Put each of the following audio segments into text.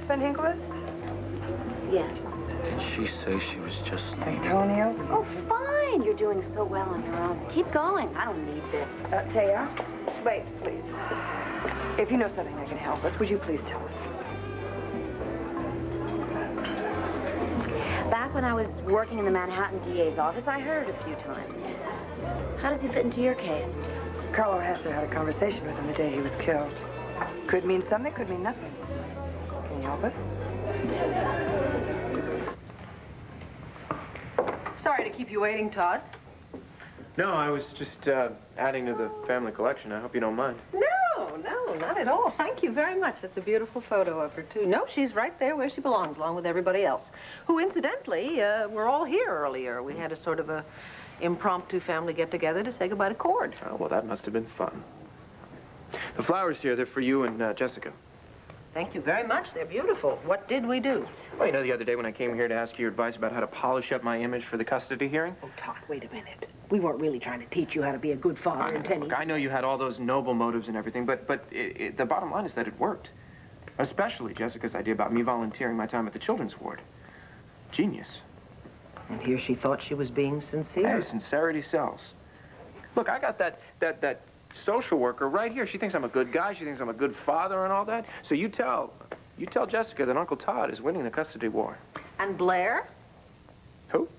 Van Hinkle is? Yeah. Did she say she was just leaving? Antonio? Oh, fine. You're doing so well on your own. Keep going. I don't need this. Taya? Wait, please. If you know something that can help us, would you please tell us? Back when I was working in the Manhattan DA's office, I heard it a few times. How does he fit into your case? Carlo Hester had a conversation with him the day he was killed. Could mean something, could mean nothing. Can you help us? Sorry to keep you waiting, Todd. No, I was just adding to the family collection. I hope you don't mind. No, not at all. Thank you very much. That's a beautiful photo of her, too. No, she's right there where she belongs, along with everybody else, who, incidentally, were all here earlier. We had a sort of a impromptu family get-together to say goodbye to Cord. Oh, well, that must have been fun. The flowers here, they're for you and Jessica. Thank you very much. They're beautiful. What did we do? Well, you know, the other day when I came here to ask your advice about how to polish up my image for the custody hearing? Oh, Todd, wait a minute. We weren't really trying to teach you how to be a good father, intending... Look, I know you had all those noble motives and everything, but the bottom line is that it worked. Especially Jessica's idea about me volunteering my time at the children's ward. Genius. And here she thought she was being sincere. Hey, sincerity sells. Look, I got that social worker right here. She thinks I'm a good guy. She thinks I'm a good father and all that. So you tell Jessica that Uncle Todd is winning the custody war. And Blair? Who?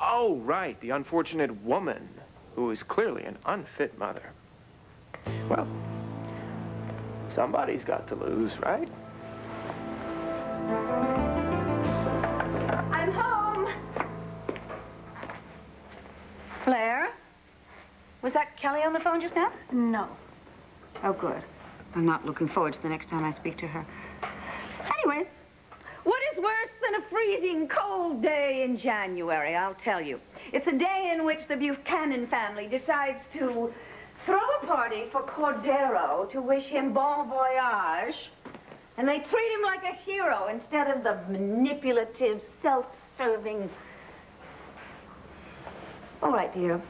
Oh, right, the unfortunate woman who is clearly an unfit mother. Well, somebody's got to lose, right? I'm home. Blair? Was that Kelly on the phone just now? No. Oh, good. I'm not looking forward to the next time I speak to her. Anyway, what is worse than a freezing cold day in January, I'll tell you. It's a day in which the Buchanan family decides to throw a party for Cordero to wish him bon voyage, and they treat him like a hero instead of the manipulative, self-serving... All right, dear.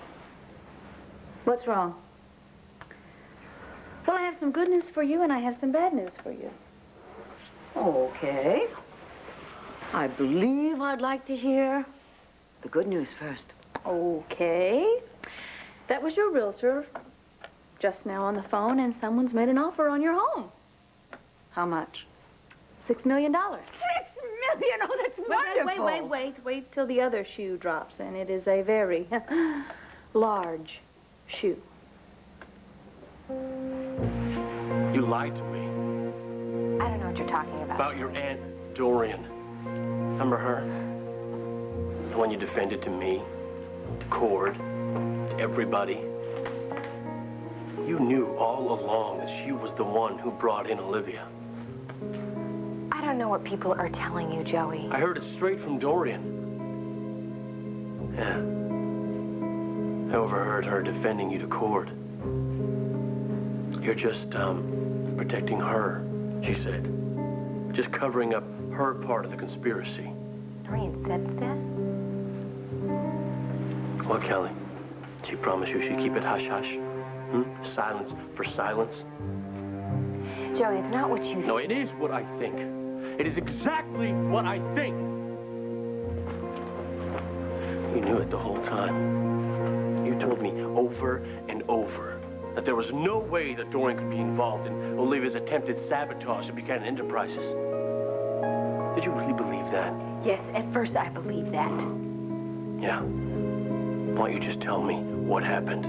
What's wrong? Well, I have some good news for you, and I have some bad news for you. Okay. I believe I'd like to hear the good news first. Okay. That was your realtor just now on the phone, and someone's made an offer on your home. How much? $6 million. $6 million? Oh, that's wonderful. Wait till the other shoe drops, and it is a very large shoe. You lied to me. I don't know what you're talking about. About your Aunt Dorian. Remember her? The one you defended to me, to Cord, to everybody. You knew all along that she was the one who brought in Olivia. I don't know what people are telling you, Joey. I heard it straight from Dorian. Yeah. I overheard her defending you to Cord. You're just, protecting her, she said. Just covering up her part of the conspiracy. Dorian said that? Well, Kelly, she promised you she'd keep it hush-hush. Silence for silence. Joey, it's not what you think. No, it is what I think. It is exactly what I think. You knew it the whole time. You told me over and over that there was no way that Dorian could be involved in Olivia's attempted sabotage of Buchanan Enterprises. Did you really believe that? Yes, at first I believed that. Yeah. Why don't you just tell me what happened?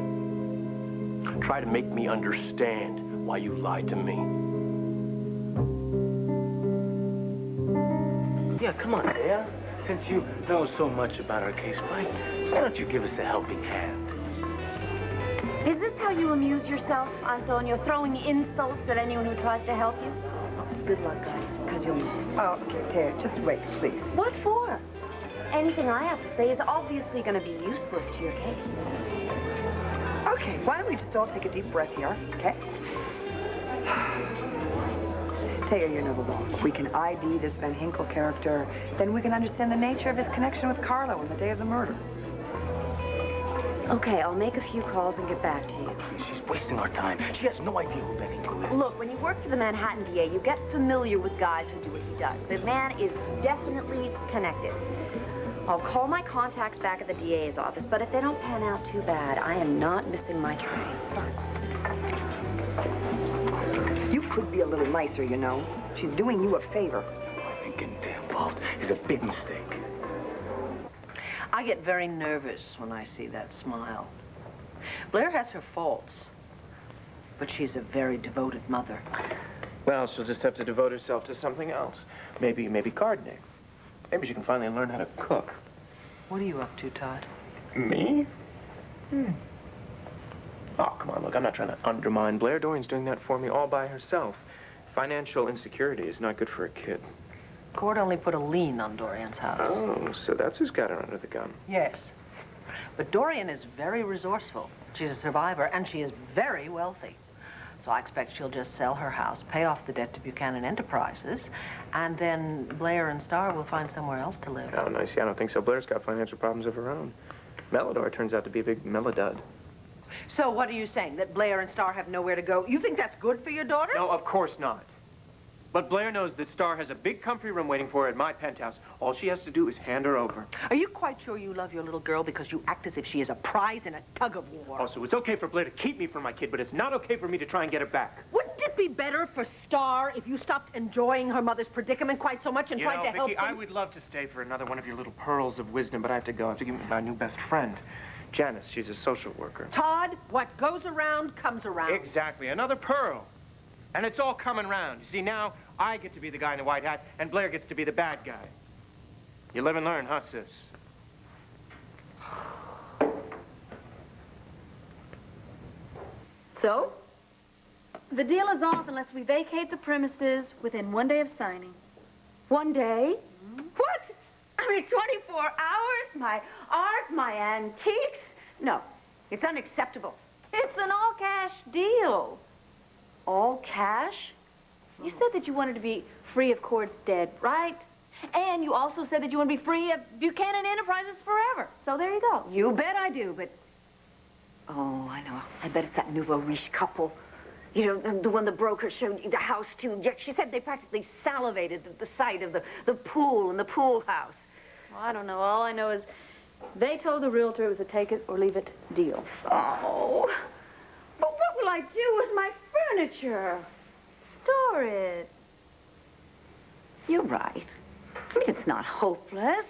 Try to make me understand why you lied to me. Yeah, come on, Dale. Since you know so much about our case, why don't you give us a helping hand? Is this how you amuse yourself, Antonio, throwing insults at anyone who tries to help you? Good luck, guys, because you'll... Oh, okay, Taya, just wait, please. What for? Anything I have to say is obviously going to be useless to your case. Okay, why don't we just all take a deep breath here, okay? Taya, you know the law. If we can ID this Van Hinkle character, then we can understand the nature of his connection with Carlo on the day of the murder. Okay, I'll make a few calls and get back to you. She's wasting our time. She has no idea who Van Hinkle is. Look, when you work for the Manhattan DA, you get familiar with guys who do it does. The man is definitely connected. I'll call my contacts back at the DA's office, but if they don't pan out, too bad. I am not missing my train. You could be a little nicer, you know. She's doing you a favor. I think getting involved is a big mistake. I get very nervous when I see that smile. Blair has her faults, but she's a very devoted mother. Well, she'll just have to devote herself to something else. Maybe gardening. Maybe she can finally learn how to cook. What are you up to, Todd? Me? Oh, come on, look, I'm not trying to undermine Blair. Dorian's doing that for me all by herself. Financial insecurity is not good for a kid. Cord only put a lien on Dorian's house. Oh, so that's who's got her under the gun. Yes. But Dorian is very resourceful. She's a survivor, and she is very wealthy. So I expect she'll just sell her house, pay off the debt to Buchanan Enterprises, and then Blair and Star will find somewhere else to live. Oh, nice. Yeah, I don't think so. Blair's got financial problems of her own. Melodor turns out to be a big melodud. So what are you saying, that Blair and Star have nowhere to go? You think that's good for your daughter? No, of course not. But Blair knows that Star has a big comfy room waiting for her at my penthouse. All she has to do is hand her over. Are you quite sure you love your little girl because you act as if she is a prize in a tug-of-war? Oh, so it's okay for Blair to keep me from my kid, but it's not okay for me to try and get her back. Wouldn't it be better for Star if you stopped enjoying her mother's predicament quite so much and tried to help Vicky, them? I would love to stay for another one of your little pearls of wisdom, but I have to go. I have to give my new best friend. Janice, she's a social worker. Todd, what goes around comes around. Exactly, another pearl. And it's all coming round. You see, now I get to be the guy in the white hat, and Blair gets to be the bad guy. You live and learn, huh, sis? So? The deal is off unless we vacate the premises within 1 day of signing. 1 day? What? I mean, 24 hours? My art, my antiques? No, it's unacceptable. It's an all-cash deal. All cash? You said that you wanted to be free of Cord's dead, right? And you also said that you want to be free of Buchanan Enterprises forever. So there you go. You bet I do, but... Oh, I know. I bet it's that nouveau riche couple. You know, the one the broker showed you the house to. She said they practically salivated at the sight of the pool and the pool house. Well, I don't know. All I know is they told the realtor it was a take-it-or-leave-it deal. Oh. But what will I do with my furniture? Store it. You're right. I mean, it's not hopeless.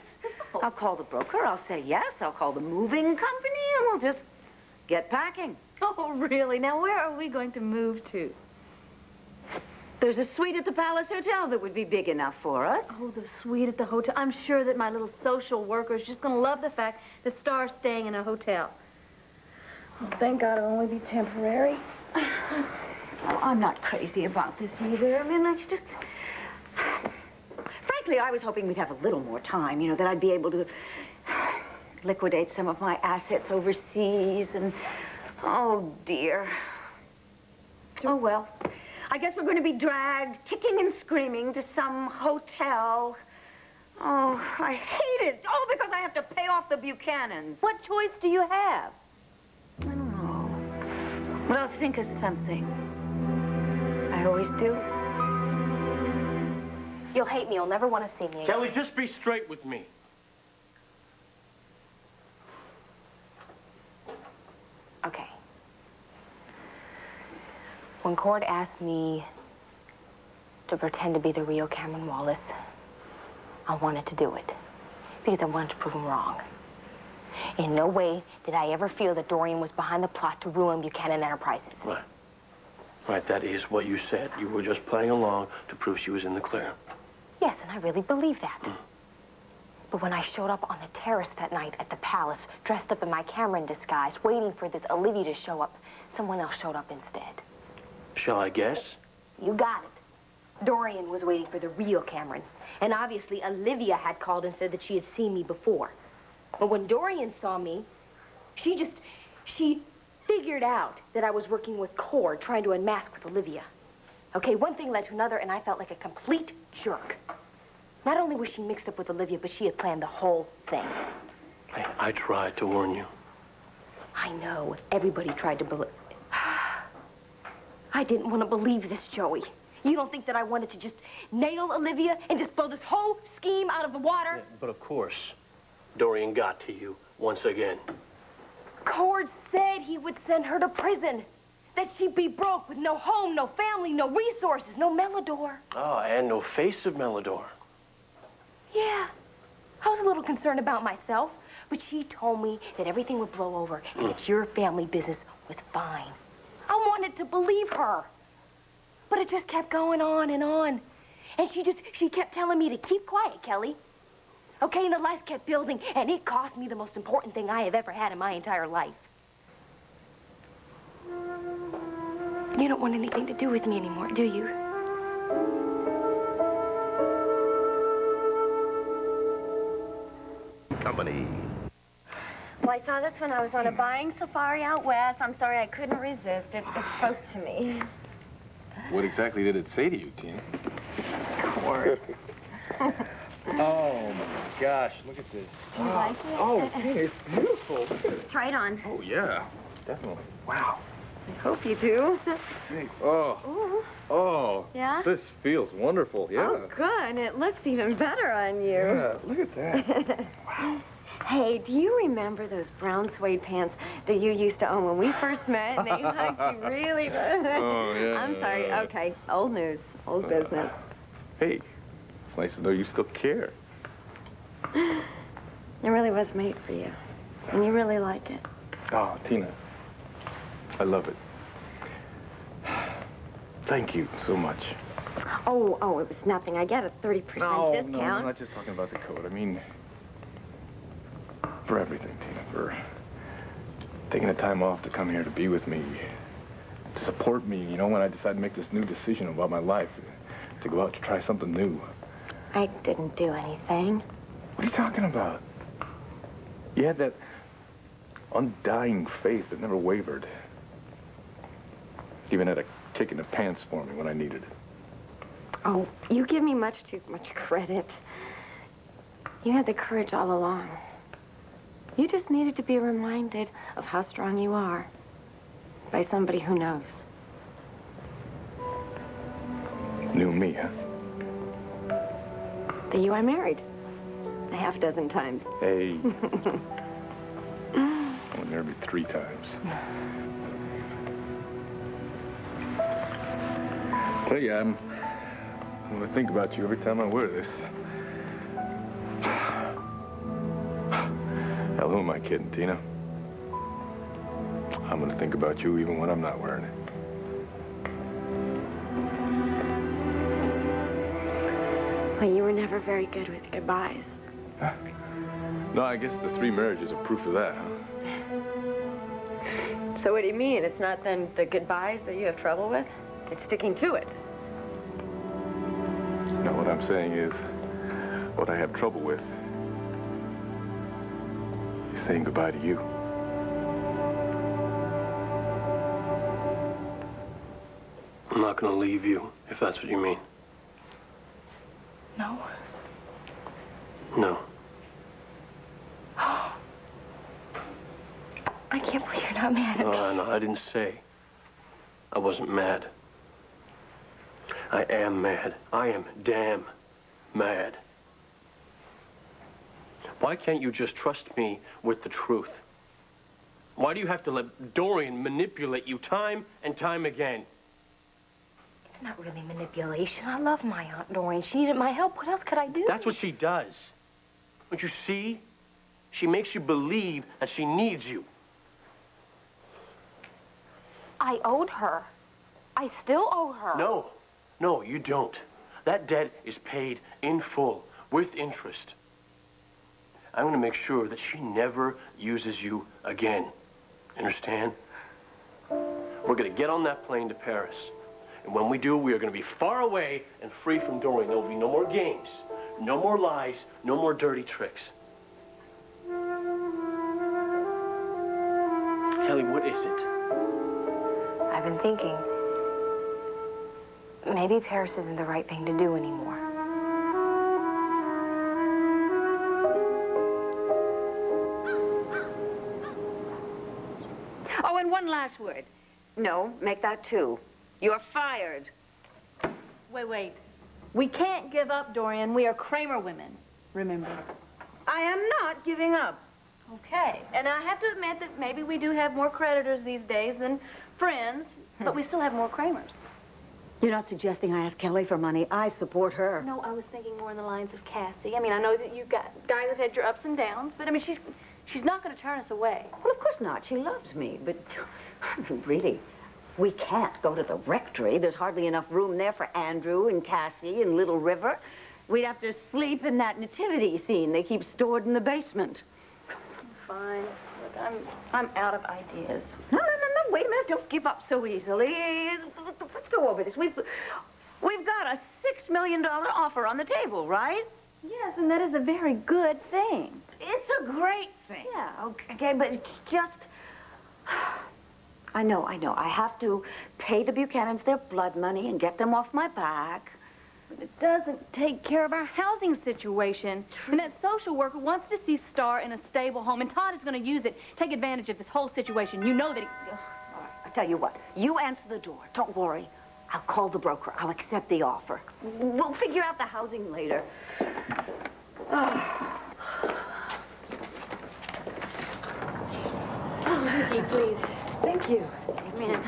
I'll call the broker. I'll say yes. I'll call the moving company, and we'll just get packing. Oh, really? Now, where are we going to move to? There's a suite at the Palace Hotel that would be big enough for us. Oh, the suite at the hotel. I'm sure that my little social worker is just going to love the fact that Star's staying in a hotel. Oh, thank God it'll only be temporary. Oh, I'm not crazy about this either. I mean, it's just... Frankly, I was hoping we'd have a little more time, you know, that I'd be able to liquidate some of my assets overseas and... Oh, dear. Oh, well. I guess we're going to be dragged, kicking and screaming, to some hotel. Oh, I hate it. All because I have to pay off the Buchanans. What choice do you have? I don't know. But I'll think of something. I always do. You'll hate me. You'll never want to see me again. Kelly, just be straight with me. Okay. When Cord asked me to pretend to be the real Cameron Wallace, I wanted to do it because I wanted to prove him wrong. In no way did I ever feel that Dorian was behind the plot to ruin Buchanan Enterprises. Right. Right, that is what you said. You were just playing along to prove she was in the clear. Yes, and I really believe that. But when I showed up on the terrace that night at the palace, dressed up in my Cameron disguise, waiting for this Olivia to show up, someone else showed up instead. Shall I guess? You got it. Dorian was waiting for the real Cameron. And obviously, Olivia had called and said that she had seen me before. But when Dorian saw me, she figured out that I was working with Cord, trying to unmask with Olivia. Okay, one thing led to another, and I felt like a complete jerk. Not only was she mixed up with Olivia, but she had planned the whole thing. Hey, I tried to warn you. I know. Everybody tried to believe... I didn't want to believe this, Joey. You don't think that I wanted to just nail Olivia and just blow this whole scheme out of the water? Yeah, but of course, Dorian got to you once again. Cord said he would send her to prison. That she'd be broke with no home, no family, no resources, no Melidor. Oh, and no face of Melidor. Yeah. I was a little concerned about myself, but she told me that everything would blow over and that your family business was fine. I wanted to believe her. But it just kept going on and on. And she kept telling me to keep quiet, Kelly. Okay, and the lights kept building, and it cost me the most important thing I have ever had in my entire life. You don't want anything to do with me anymore, do you? Company. Well, I saw this when I was on a buying safari out west. I'm sorry I couldn't resist. It spoke to me. What exactly did it say to you, Tina? Cord. Oh, my gosh, look at this. Do you like it? Oh, Tina, it's beautiful. Look at it. Try it on. Oh, yeah, definitely. Wow. I hope you do. See. Oh. Ooh. Oh. Yeah? This feels wonderful, yeah. Oh, good. It looks even better on you. Yeah, look at that. Wow. Hey, do you remember those brown suede pants that you used to own when we first met? And they hugged you really good. Oh, yeah. I'm sorry. Okay, old news, old business. Hey, it's nice to know you still care. It really was made for you, and you really like it. Oh, Tina, I love it. Thank you so much. Oh, it was nothing. I get a 30% discount. No, I'm not just talking about the coat. I mean, for everything, Tina. For taking the time off to come here to be with me, to support me, you know, when I decided to make this new decision about my life, to go out to try something new. I didn't do anything. What are you talking about? You had that undying faith that never wavered. You even had a kick in the pants for me when I needed it. Oh, you give me much too much credit. You had the courage all along. You just needed to be reminded of how strong you are by somebody who knows. Knew me, huh? The you I married a half dozen times. Hey. I married me 3 times. Tell you, I'm gonna think about you every time I wear this. Hell, who am I kidding, Tina? I'm gonna think about you even when I'm not wearing it. Well, you were never very good with goodbyes. Huh? No, I guess the 3 marriages are proof of that, huh? So what do you mean? It's not then the goodbyes that you have trouble with? It's sticking to it. No, what I'm saying is, what I have trouble with is saying goodbye to you. I'm not gonna leave you, if that's what you mean. No. No. I can't believe you're not mad at me. No, I didn't say I wasn't mad. I am mad. I am damn mad. Why can't you just trust me with the truth? Why do you have to let Dorian manipulate you time and time again? It's not really manipulation. I love my Aunt Doreen. She needed my help. What else could I do? That's what she does. Don't you see? She makes you believe that she needs you. I owed her. I still owe her. No, you don't. That debt is paid in full, with interest. I'm going to make sure that she never uses you again. Understand? We're going to get on that plane to Paris. And when we do, we are going to be far away and free from Dorian. There will be no more games, no more lies, no more dirty tricks. Kelly, what is it? I've been thinking, maybe Paris isn't the right thing to do anymore. Oh, and one last word. No, make that 2. You're fired. Wait. We can't give up, Dorian. We are Kramer women, remember? I am not giving up. Okay. And I have to admit that maybe we do have more creditors these days than friends, but we still have more Kramers. You're not suggesting I ask Kelly for money. I support her. No, I was thinking more in the lines of Cassie. I mean, I know that you've got guys that had your ups and downs, but I mean, she's not going to turn us away. Well, of course not. She loves me, but really, we can't go to the rectory. There's hardly enough room there for Andrew and Cassie and Little River. We'd have to sleep in that nativity scene they keep stored in the basement. Fine. Look, I'm out of ideas. No. Wait a minute. Don't give up so easily. Let's go over this. We've got a $6 million offer on the table, right? Yes, and that is a very good thing. It's a great thing. Yeah, okay, but it's just... I know. I have to pay the Buchanans their blood money and get them off my back. But it doesn't take care of our housing situation. And that social worker wants to see Star in a stable home, and Todd is going to use it, take advantage of this whole situation. You know that he... All right, I tell you what. You answer the door. Don't worry. I'll call the broker. I'll accept the offer. We'll figure out the housing later. Oh, Vicki, please. Thank you. Amen.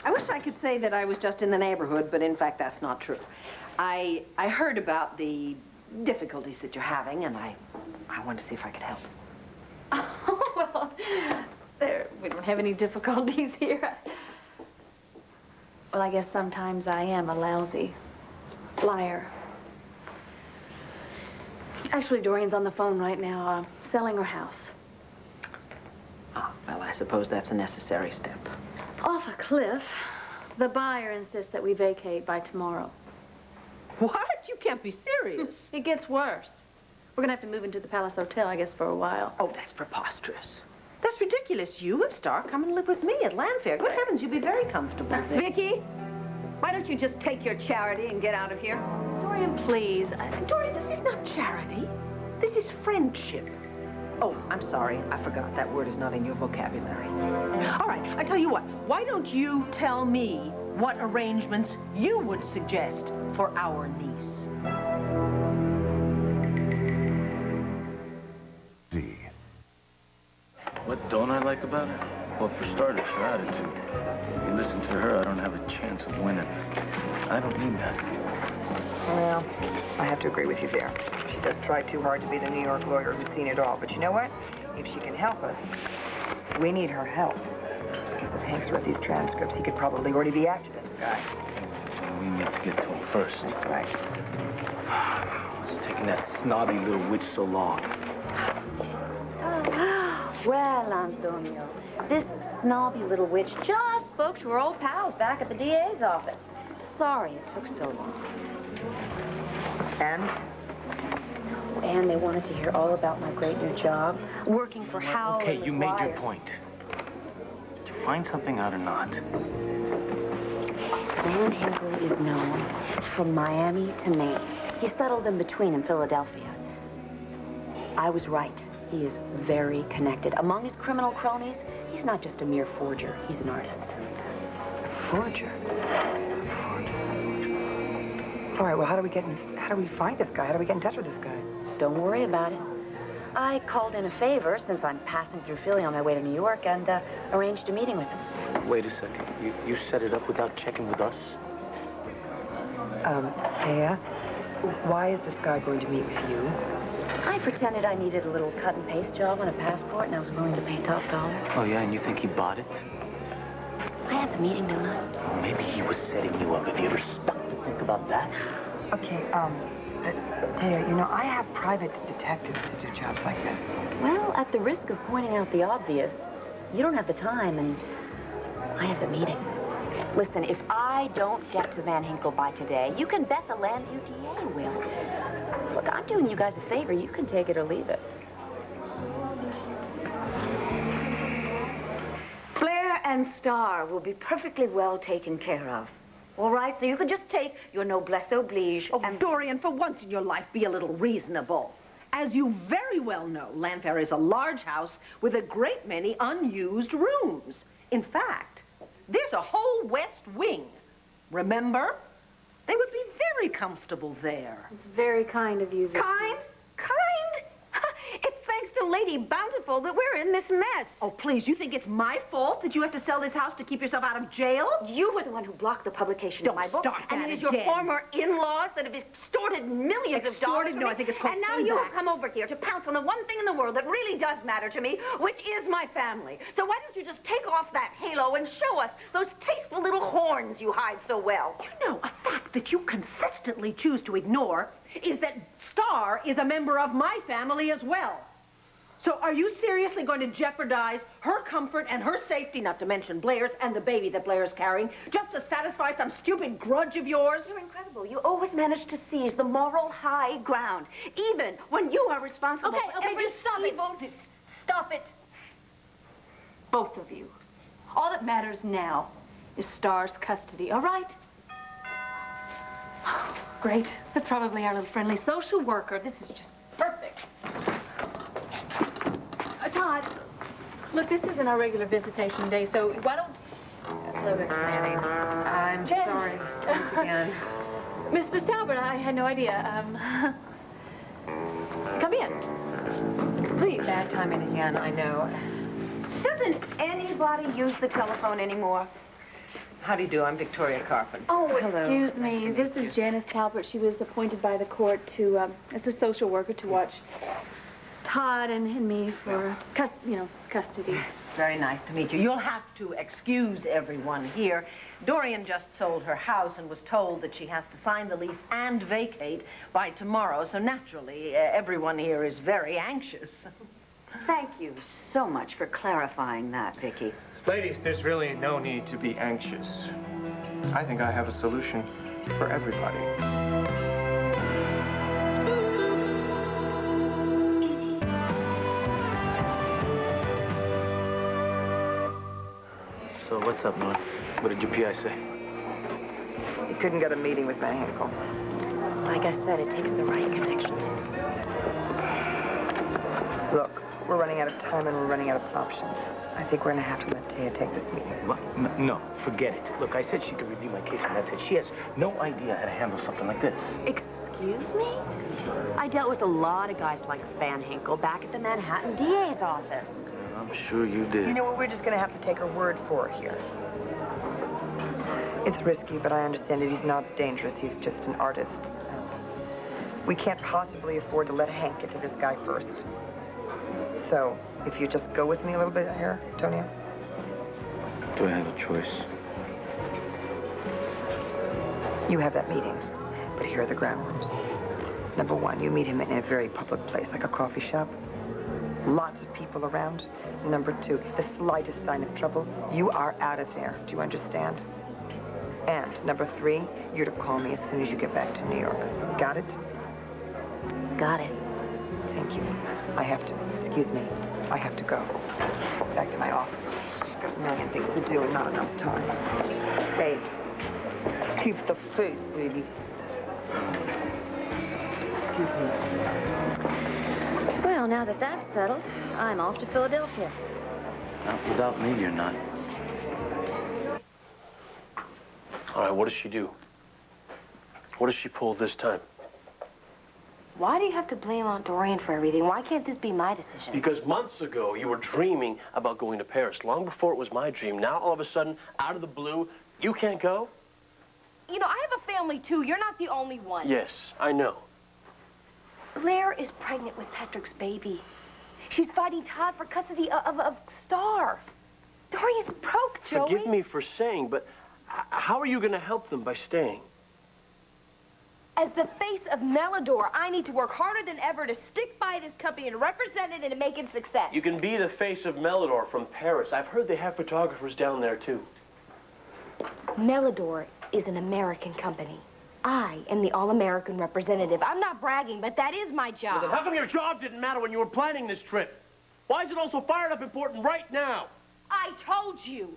I wish I could say that I was just in the neighborhood, but in fact, that's not true. I heard about the difficulties that you're having, and I wanted to see if I could help. Oh, well, we don't have any difficulties here. Well, I guess sometimes I am a lousy liar. Actually, Dorian's on the phone right now, selling her house. Oh, well, I suppose that's a necessary step. Off a cliff. The buyer insists that we vacate by tomorrow. What? You can't be serious. It gets worse. We're gonna have to move into the Palace Hotel, I guess, for a while. Oh, that's preposterous. That's ridiculous. You and Star come and live with me at Landfair. Good heavens, you'd be very comfortable there. Vicki, why don't you just take your charity and get out of here? Dorian, please. Dorian, this is not charity. This is friendship. Oh, I'm sorry. I forgot. That word is not in your vocabulary. All right, I tell you what. Why don't you tell me what arrangements you would suggest for our niece? D. What don't I like about her? Well, for starters, her attitude. If you listen to her, I don't have a chance of winning. I don't mean that. Well, I have to agree with you there. She does try too hard to be the New York lawyer who's seen it all. But you know what? If she can help us, we need her help. Because if Hank's read these transcripts, he could probably already be after this guy. We need to get to him first. That's right. What's taking that snobby little witch so long? Well, Antonio, this snobby little witch just spoke to her old pals back at the DA's office. Sorry it took so long. And? And they wanted to hear all about my great new job, working for Howell. Okay, you made your McGuire. point. Did you find something out or not? Van Hinkle is known from Miami to Maine. He settled in between in Philadelphia. I was right. He is very connected. Among his criminal cronies, he's not just a mere forger. He's an artist. Forger. All right, well, how do we find this guy? How do we get in touch with this guy? Don't worry about it. I called in a favor since I'm passing through Philly on my way to New York and arranged a meeting with him. Wait a second. You set it up without checking with us? Thea, why is this guy going to meet with you? I pretended I needed a little cut and paste job on a passport, and I was willing to pay top dollar. Oh, yeah, and you think he bought it? I had the meeting, didn't I? Maybe he was setting you up. Have you ever stopped to think about that? Okay, Thea, you know, I have private detectives to do jobs like this. Well, at the risk of pointing out the obvious, you don't have the time, and I have the meeting. Listen, if I don't get to Van Hinkle by today, you can bet the Landview DA will. Look, I'm doing you guys a favor. You can take it or leave it. Blair and Star will be perfectly well taken care of. All right, so you can just take your noblesse oblige. Oh, Dorian, for once in your life, be a little reasonable. As you very well know, Landfair is a large house with a great many unused rooms. In fact, there's a whole west wing. Remember? They would be very comfortable there. It's very kind of you, Vicky. Kind? Kind? It's thanks to Lady Bountiful that we're in this mess. Oh, please, you think it's my fault that you have to sell this house to keep yourself out of jail? You were the one who blocked the publication of my book. start And that it is your again. former in-laws that have extorted millions of dollars Extorted? from No, me. I think it's called And now you have payback. come over here to pounce on the one thing in the world that really does matter to me, which is my family. So why don't you just take off that halo and show us those tasteful little horns you hide so well? You know, a fact that you consistently choose to ignore is that Star is a member of my family as well. So are you seriously going to jeopardize her comfort and her safety, not to mention Blair's and the baby that Blair's carrying, just to satisfy some stupid grudge of yours? You're incredible. You always manage to seize the moral high ground, even when you are responsible for every just stop it. evil... Stop it. Both of you. All that matters now is Star's custody, all right? Great. That's probably our little friendly social worker. This is just perfect. Todd, look, this isn't our regular visitation day, so why don't... Hello, Miss Manning. I'm Jen. sorry. Once again. Miss Talbot, I had no idea. Come in. Please. Bad timing again, I know. Doesn't anybody use the telephone anymore? How do you do? I'm Victoria Carpenter. Oh, hello. excuse me. This is Janice Talbot. She was appointed by the court to, as a social worker to watch Todd and me for, custody. Very nice to meet you. You'll have to excuse everyone here. Dorian just sold her house and was told that she has to sign the lease and vacate by tomorrow, so naturally, everyone here is very anxious. Thank you so much for clarifying that, Vicky. Ladies, there's really no need to be anxious. I think I have a solution for everybody. So what's up, Norm? What did your PI say? He couldn't get a meeting with Van Hinkle. Like I said, it takes the right connections. Look, we're running out of time and we're running out of options. I think we're going to have to let Taya take this meeting. What? No, forget it. Look, I said she could review my case, and that's it. She has no idea how to handle something like this. Excuse me? I dealt with a lot of guys like Van Hinkle back at the Manhattan DA's office. I'm sure you did. You know what? We're just going to have to take her word for it here. It's risky, but I understand that he's not dangerous. He's just an artist. We can't possibly afford to let Hank get to this guy first. So, if you just go with me a little bit here, Tonya. Do I have a choice? You have that meeting, but here are the ground rules. Number one, you meet him in a very public place, like a coffee shop. Lots of people around. Number two, the slightest sign of trouble, you are out of there. Do you understand? And number three, you're to call me as soon as you get back to New York. Got it? Got it. Thank you. I have to, excuse me, I have to go. Back to my office. I've got a million things to do and not enough time. Hey, keep the faith, baby. Excuse me. Well, now that that's settled, I'm off to Philadelphia. Not without me, you're not. All right, what does she do? What does she pull this time? Why do you have to blame Aunt Dorian for everything? Why can't this be my decision? Because months ago, you were dreaming about going to Paris, long before it was my dream. Now, all of a sudden, out of the blue, you can't go? You know, I have a family, too. You're not the only one. Yes, I know. Blair is pregnant with Patrick's baby. She's fighting Todd for custody of Star. Dorian's broke, Joey. Forgive me for saying, but how are you going to help them by staying? As the face of Melodor, I need to work harder than ever to stick by this company and represent it and to make it a success. You can be the face of Melodor from Paris. I've heard they have photographers down there, too. Melodor is an American company. I am the all-American representative. I'm not bragging, but that is my job. Well, then how come your job didn't matter when you were planning this trip? Why is it all so fired up important right now? I told you.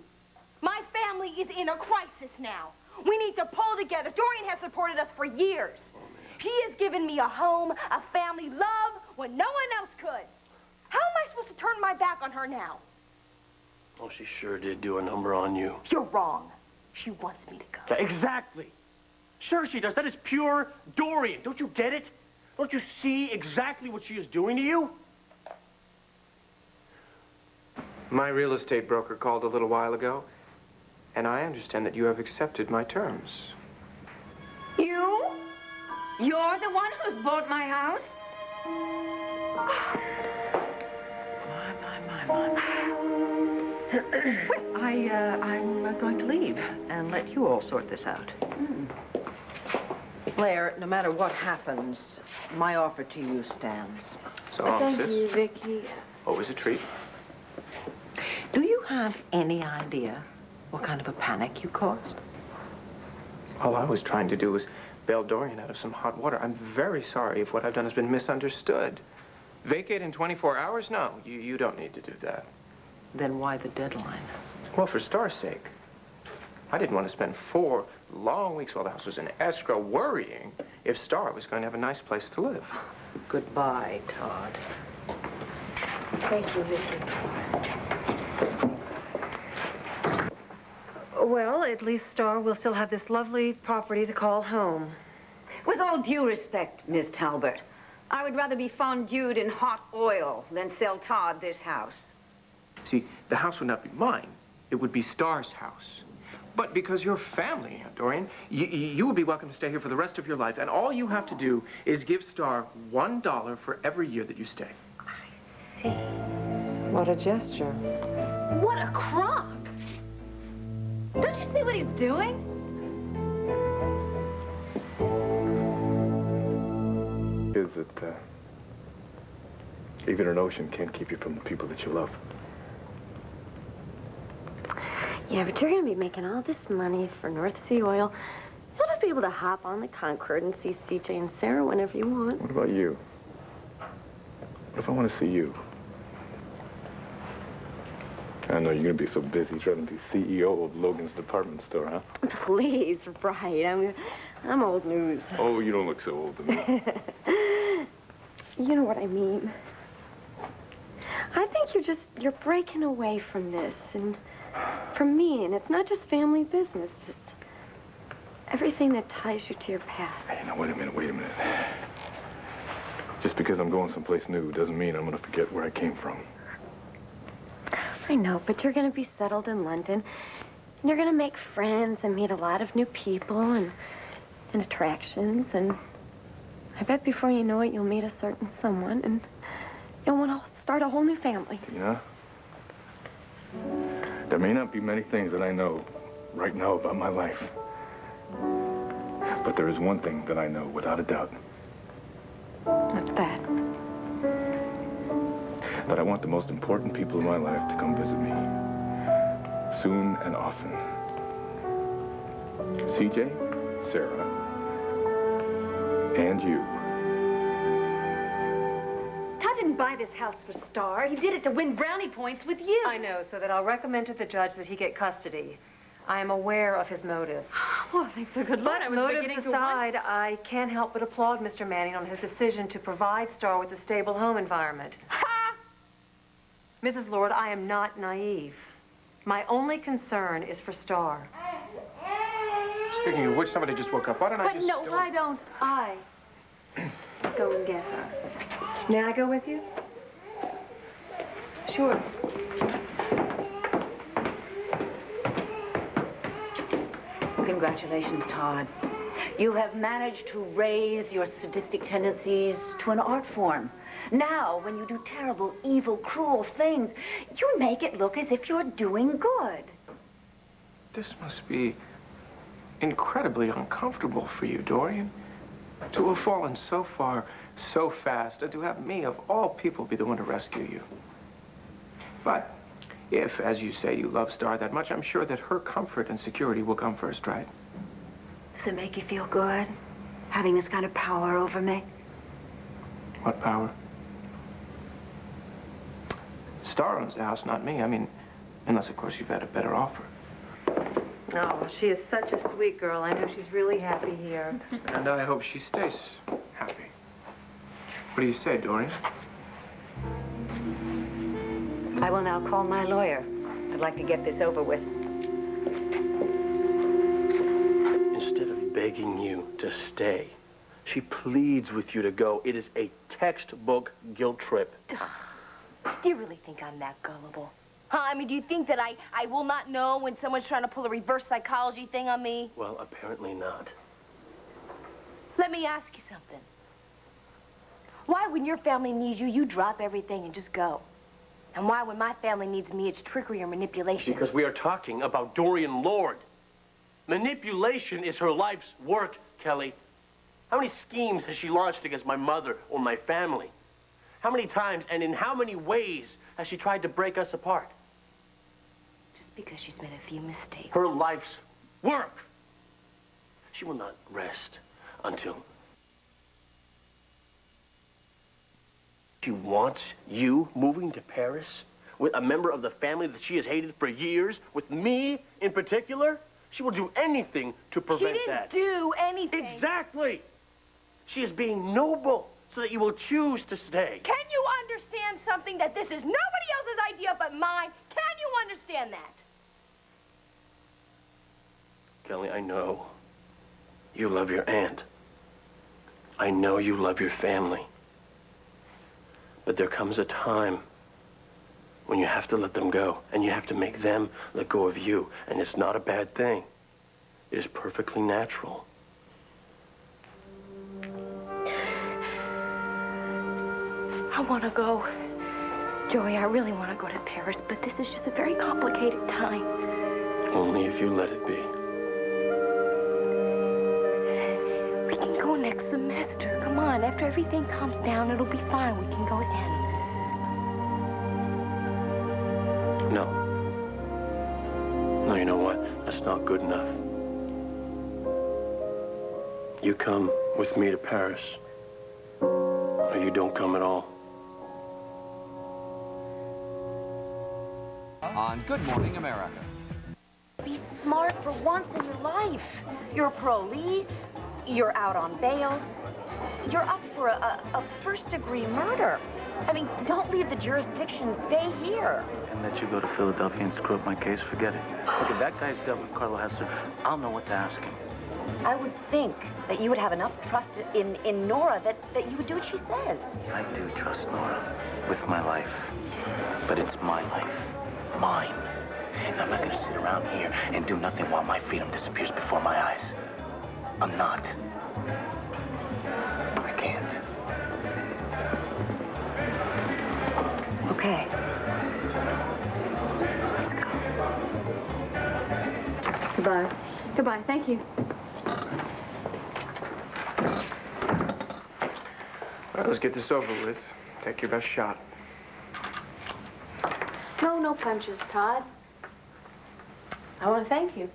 My family is in a crisis now. We need to pull together. Dorian has supported us for years. He has given me a home, a family, love when no one else could. How am I supposed to turn my back on her now? Oh, she sure did do a number on you. You're wrong. She wants me to go. Exactly. Sure she does. That is pure Dorian. Don't you get it? Don't you see exactly what she is doing to you? My real estate broker called a little while ago, and I understand that you have accepted my terms. You? You're the one who's bought my house? I'm going to leave and let you all sort this out. Blair, no matter what happens, my offer to you stands. So long, Thank sis. you, Vicky. Always a treat. Do you have any idea what kind of a panic you caused? All I was trying to do was bail Dorian out of some hot water. I'm very sorry if what I've done has been misunderstood. Vacate in 24 hours? No, you don't need to do that. Then why the deadline? Well, for Star's sake. I didn't want to spend 4 long weeks while the house was in escrow worrying if Star was going to have a nice place to live. Goodbye, Todd. Thank you, Vicky. Well, at least Star will still have this lovely property to call home. With all due respect, Miss Talbot, I would rather be fondued in hot oil than sell Todd this house. See, the house would not be mine. It would be Star's house. But because you're family, Dorian, you would be welcome to stay here for the rest of your life. And all you have to do is give Star $1 for every year that you stay. What a gesture. What a crock! Don't you see what he's doing? Is that even an ocean can't keep you from the people that you love. Yeah, but you're going to be making all this money for North Sea Oil. You'll just be able to hop on the Concorde and see CJ and Sarah whenever you want. What about you? What if I want to see you? I know you're going to be so busy trying to be CEO of Logan's department store, huh? Please, right. I'm old news. Oh, you don't look so old to me. You know what I mean. I think you're breaking away from this and from me, and it's not just family business. It's everything that ties you to your past. Hey, now, wait a minute. Just because I'm going someplace new doesn't mean I'm going to forget where I came from. I know, but you're going to be settled in London. And you're going to make friends and meet a lot of new people and attractions. And I bet before you know it, you'll meet a certain someone and you'll want to start a whole new family. Yeah? There may not be many things that I know right now about my life. But there is one thing that I know without a doubt. What's that? That I want the most important people in my life to come visit me. Soon and often. CJ, Sarah, and you. Todd didn't buy this house for Star. He did it to win brownie points with you. I know, so that I'll recommend to the judge that he get custody. I am aware of his motives. Well, thanks for good luck. I was Motives beginning to aside, I can't help but applaud Mr. Manning on his decision to provide Star with a stable home environment. Ha! Mrs. Lord, I am not naive. My only concern is for Star. Speaking of which, somebody just woke up. Why don't I But just... no, why don't I go and get her? May I go with you? Sure. Congratulations, Todd. You have managed to raise your sadistic tendencies to an art form. Now, when you do terrible, evil, cruel things, you make it look as if you're doing good. This must be incredibly uncomfortable for you, Dorian. To have fallen so far, so fast, and to have me, of all people, be the one to rescue you. But if, as you say, you love Star that much, I'm sure that her comfort and security will come first, right? Does it make you feel good, having this kind of power over me? What power? Star owns the house, not me. I mean, unless, of course, you've had a better offer. Oh, she is such a sweet girl. I know she's really happy here. And I hope she stays happy. What do you say, Dorian? I will now call my lawyer. I'd like to get this over with. Instead of begging begging you to stay. She pleads with you to go. It is a textbook guilt trip. Do you really think I'm that gullible? Huh? I mean, do you think that I will not know when someone's trying to pull a reverse psychology thing on me? Well, apparently not. Let me ask you something. Why, when your family needs you, you drop everything and just go? And why, when my family needs me, it's trickery or manipulation? Because we are talking about Dorian Lord. Manipulation is her life's work, Kelly. How many schemes has she launched against my mother or my family? How many times and in how many ways has she tried to break us apart? Just because she's made a few mistakes. Her life's work. She will not rest until she wants you moving to Paris with a member of the family that she has hated for years, with me in particular. She will do anything to prevent that. She didn't do anything. Exactly. She is being noble so that you will choose to stay. Can you understand something? That this is nobody else's idea but mine? Can you understand that? Kelly, I know you love your aunt. I know you love your family. But there comes a time when you have to let them go, and you have to make them let go of you. And it's not a bad thing. It is perfectly natural. I want to go. Joey, I really want to go to Paris, but this is just a very complicated time. Only if you let it be. We can go next semester. Come on, after everything calms down, it'll be fine. We can go then. No. No, you know what? That's not good enough. You come with me to Paris, or you don't come at all. On Good Morning America. Be smart for once in your life. You're parolee. You're out on bail. You're up for a first-degree murder. I mean, don't leave the jurisdiction. Stay here. And let you go to Philadelphia and screw up my case, forget it. Look, if that guy's dealt with Carlo Hester, I'll know what to ask him. I would think that you would have enough trust in Nora that you would do what she says. I do trust Nora with my life. But it's my life. Mine. And I'm not going to sit around here and do nothing while my freedom disappears before my eyes. I'm not. I can't. Okay. Goodbye. Goodbye. Thank you. All right, let's get this over with. Take your best shot. No punches, Todd. I want to thank you.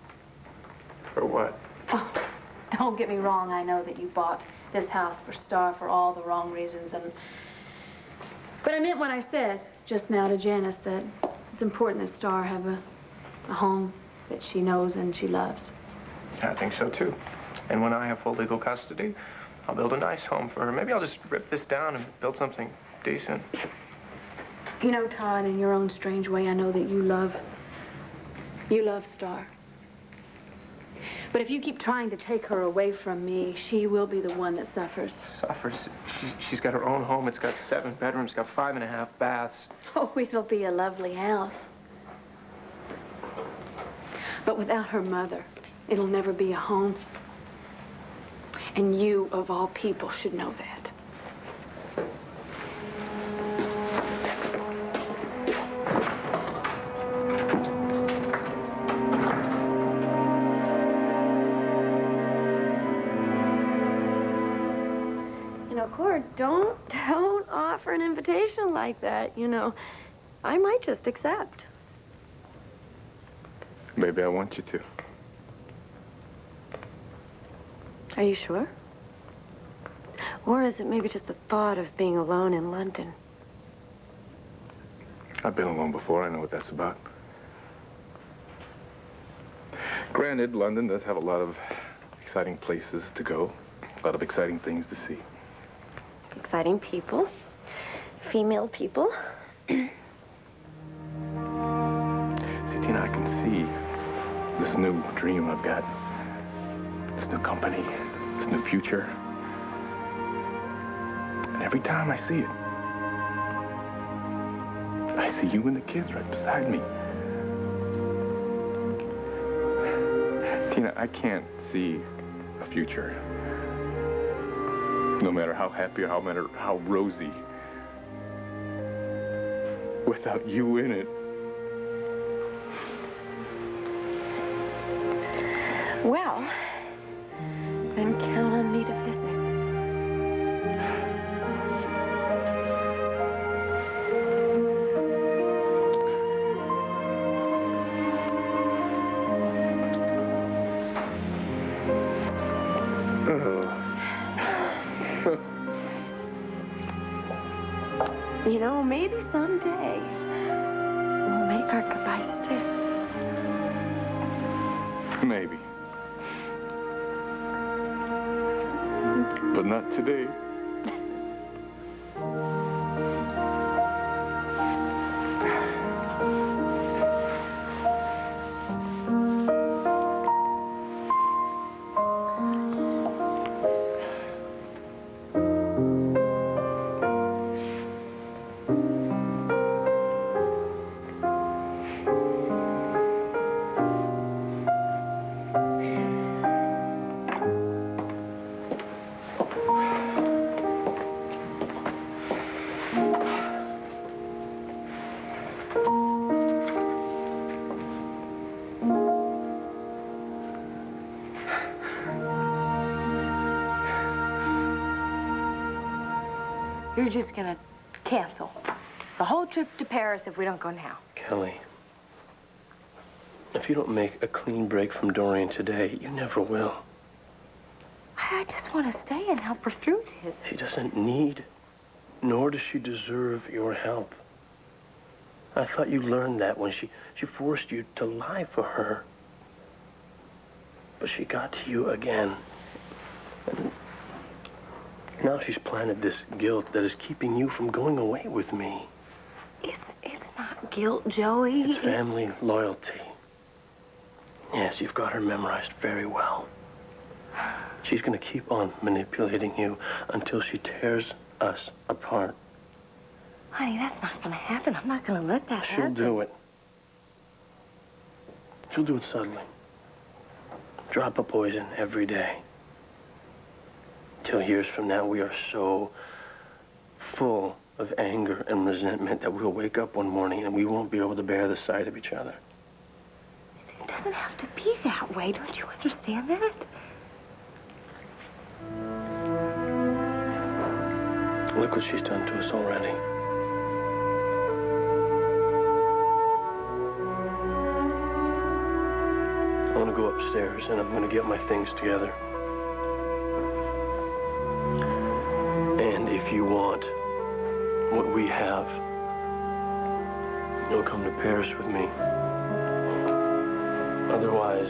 For what? Oh, don't get me wrong. I know that you bought this house for Star for all the wrong reasons, but I meant what I said just now to Janice, that it's important that Star have a home that she knows and she loves. I think so, too. And when I have full legal custody, I'll build a nice home for her. Maybe I'll just rip this down and build something decent. You know, Todd, in your own strange way, I know that you love Star. But if you keep trying to take her away from me, she will be the one that suffers. Suffers? She's got her own home. It's got 7 bedrooms, got 5.5 baths. Oh, it'll be a lovely house. But without her mother, it'll never be a home. And you, of all people, should know that. Cord, don't offer an invitation like that, you know. I might just accept. Maybe I want you to. Are you sure? Or is it maybe just the thought of being alone in London? I've been alone before. I know what that's about. Granted, London does have a lot of exciting places to go, a lot of exciting things to see. Exciting people, female people. See, Tina, I can see this new dream I've got new company, this new future. And every time I see it, I see you and the kids right beside me. Tina, I can't see a future, no matter how happy or no matter how rosy, without you in it. Well, then count on me to visit. You know, maybe someday we'll make our goodbyes too. Maybe. But not today. You're just gonna cancel the whole trip to Paris if we don't go now. Kelly, if you don't make a clean break from Dorian today, you never will. I just want to stay and help her through this. She doesn't need, nor does she deserve your help. I thought you learned that when she forced you to lie for her. But she got to you again. And now she's planted this guilt that is keeping you from going away with me. It's not guilt, Joey. It's family loyalty. Yes, you've got her memorized very well. She's going to keep on manipulating you until she tears us apart. Honey, that's not going to happen. I'm not going to let that happen. She'll do it. She'll do it subtly. Drop a poison every day. Till years from now, we are so full of anger and resentment that we'll wake up one morning and we won't be able to bear the sight of each other. It doesn't have to be that way. Don't you understand that? Look what she's done to us already. I'm going to go upstairs and I'm going to get my things together. And if you want what we have, you'll come to Paris with me. Otherwise,